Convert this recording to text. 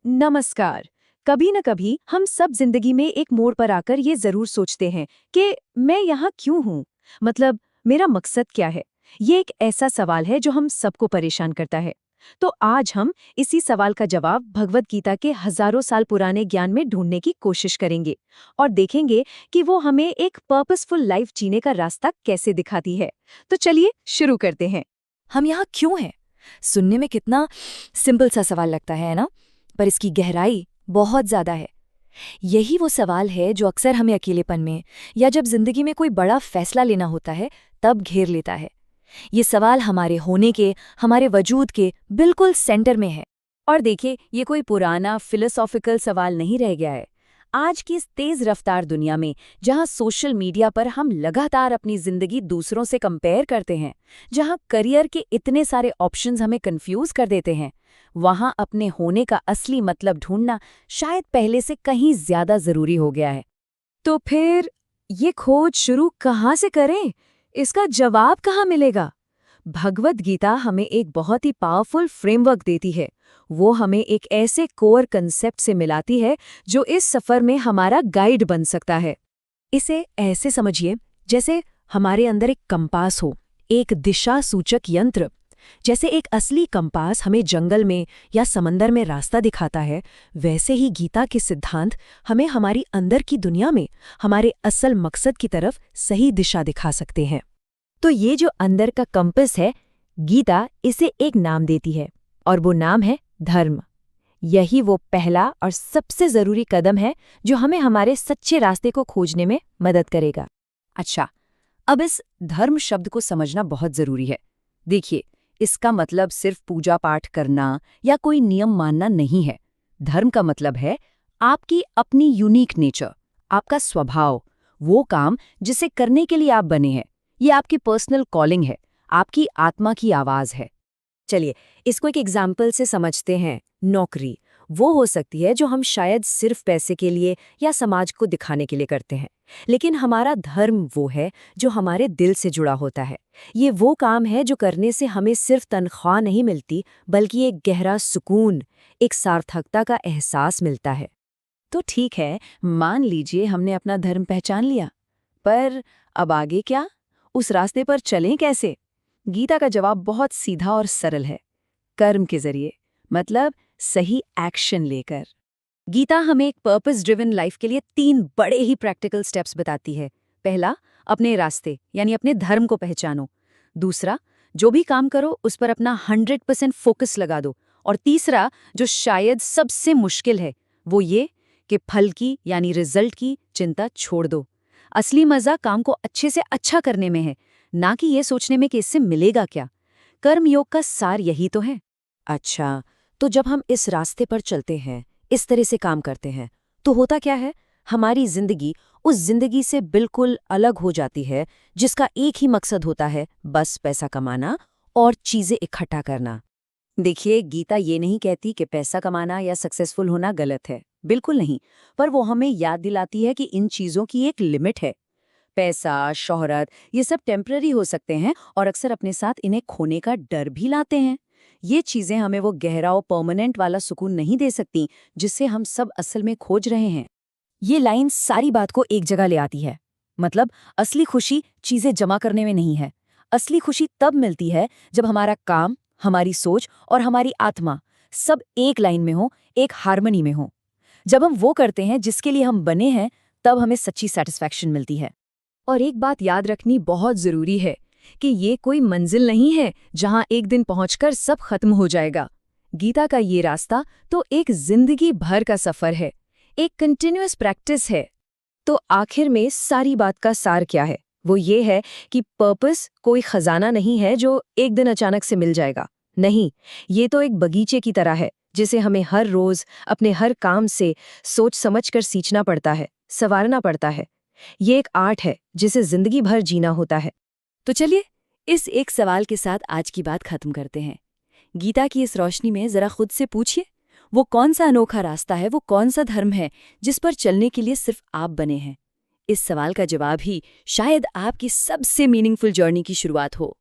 नमस्कार। कभी न कभी हम सब जिंदगी में एक मोड़ पर आकर ये जरूर सोचते हैं कि मैं यहाँ क्यों हूँ, मतलब मेरा मकसद क्या है। ये एक ऐसा सवाल है जो हम सबको परेशान करता है। तो आज हम इसी सवाल का जवाब भगवद गीता के हजारों साल पुराने ज्ञान में ढूंढने की कोशिश करेंगे और देखेंगे कि वो हमें एक पर्पसफुल लाइफ जीने का रास्ता कैसे दिखाती है। तो चलिए शुरू करते हैं। हम यहाँ क्यों हैं? सुनने में कितना सिंपल सा सवाल लगता है ना, पर इसकी गहराई बहुत ज्यादा है। यही वो सवाल है जो अक्सर हमें अकेलेपन में या जब जिंदगी में कोई बड़ा फैसला लेना होता है तब घेर लेता है। ये सवाल हमारे होने के, हमारे वजूद के बिल्कुल सेंटर में है। और देखिए, ये कोई पुराना फिलोसॉफिकल सवाल नहीं रह गया है। आज की इस तेज रफ्तार दुनिया में, जहां सोशल मीडिया पर हम लगातार अपनी जिंदगी दूसरों से कंपेयर करते हैं, जहां करियर के इतने सारे ऑप्शंस हमें कंफ्यूज कर देते हैं, वहां अपने होने का असली मतलब ढूंढना शायद पहले से कहीं ज्यादा जरूरी हो गया है। तो फिर ये खोज शुरू कहाँ से करें? इसका जवाब कहाँ मिलेगा? भगवद गीता हमें एक बहुत ही पावरफुल फ्रेमवर्क देती है। वो हमें एक ऐसे कोर कंसेप्ट से मिलाती है जो इस सफर में हमारा गाइड बन सकता है। इसे ऐसे समझिए जैसे हमारे अंदर एक कंपास हो, एक दिशा सूचक यंत्र। जैसे एक असली कंपास हमें जंगल में या समंदर में रास्ता दिखाता है, वैसे ही गीता के सिद्धांत हमें हमारी अंदर की दुनिया में हमारे असल मकसद की तरफ सही दिशा दिखा सकते हैं। तो ये जो अंदर का कंपास है, गीता इसे एक नाम देती है और वो नाम है धर्म। यही वो पहला और सबसे जरूरी कदम है जो हमें हमारे सच्चे रास्ते को खोजने में मदद करेगा। अच्छा, अब इस धर्म शब्द को समझना बहुत जरूरी है। देखिए, इसका मतलब सिर्फ पूजा पाठ करना या कोई नियम मानना नहीं है। धर्म का मतलब है आपकी अपनी यूनिक नेचर, आपका स्वभाव, वो काम जिसे करने के लिए आप बने हैं। ये आपकी पर्सनल कॉलिंग है, आपकी आत्मा की आवाज है। चलिए, इसको एक एग्जाम्पल से समझते हैं। नौकरी वो हो सकती है जो हम शायद सिर्फ पैसे के लिए या समाज को दिखाने के लिए करते हैं, लेकिन हमारा धर्म वो है जो हमारे दिल से जुड़ा होता है। ये वो काम है जो करने से हमें सिर्फ तनख्वाह नहीं मिलती, बल्कि एक गहरा सुकून, एक सार्थकता का एहसास मिलता है। तो ठीक है, मान लीजिए हमने अपना धर्म पहचान लिया, पर अब आगे क्या? उस रास्ते पर चलें कैसे? गीता का जवाब बहुत सीधा और सरल है, कर्म के जरिए, मतलब सही एक्शन लेकर। गीता हमें एक पर्पस ड्रिवन लाइफ के लिए 3 बड़े ही प्रैक्टिकल स्टेप्स बताती है। पहला, अपने रास्ते यानी अपने धर्म को पहचानो। दूसरा, जो भी काम करो उस पर अपना 100% फोकस लगा दो। और तीसरा, जो शायद सबसे मुश्किल है, वो ये कि फल की यानी रिजल्ट की चिंता छोड़ दो। असली मजा काम को अच्छे से अच्छा करने में है, ना कि ये सोचने में कि इससे मिलेगा क्या। कर्मयोग का सार यही तो है। अच्छा, तो जब हम इस रास्ते पर चलते हैं, इस तरह से काम करते हैं, तो होता क्या है? हमारी जिंदगी उस जिंदगी से बिल्कुल अलग हो जाती है जिसका एक ही मकसद होता है, बस पैसा कमाना और चीजें इकट्ठा करना। देखिए, गीता ये नहीं कहती कि पैसा कमाना या सक्सेसफुल होना गलत है, बिल्कुल नहीं। पर वो हमें याद दिलाती है कि इन चीजों की एक लिमिट है। पैसा, शोहरत, ये सब टेम्पररी हो सकते हैं और अक्सर अपने साथ इन्हें खोने का डर भी लाते हैं। ये चीजें हमें वो गहरा और परमानेंट वाला सुकून नहीं दे सकती जिसे हम सब असल में खोज रहे हैं। ये लाइन सारी बात को एक जगह ले आती है। मतलब असली खुशी चीजें जमा करने में नहीं है। असली खुशी तब मिलती है जब हमारा काम, हमारी सोच और हमारी आत्मा सब एक लाइन में हो, एक हार्मनी में हो। जब हम वो करते हैं जिसके लिए हम बने हैं, तब हमें सच्ची सेटिस्फैक्शन मिलती है। और एक बात याद रखनी बहुत जरूरी है कि ये कोई मंजिल नहीं है जहां एक दिन पहुंचकर सब खत्म हो जाएगा। गीता का ये रास्ता तो एक जिंदगी भर का सफर है, एक कंटिन्यूअस प्रैक्टिस है। तो आखिर में सारी बात का सार क्या है? वो ये है कि पर्पस कोई खजाना नहीं है जो एक दिन अचानक से मिल जाएगा। नहीं, ये तो एक बगीचे की तरह है जिसे हमें हर रोज अपने हर काम से सोच समझ कर सींचना पड़ता है, संवारना पड़ता है। ये एक आर्ट है जिसे जिंदगी भर जीना होता है। तो चलिए, इस एक सवाल के साथ आज की बात खत्म करते हैं। गीता की इस रोशनी में जरा खुद से पूछिए, वो कौन सा अनोखा रास्ता है, वो कौन सा धर्म है जिस पर चलने के लिए सिर्फ आप बने हैं? इस सवाल का जवाब ही शायद आपकी सबसे मीनिंगफुल जर्नी की शुरुआत हो।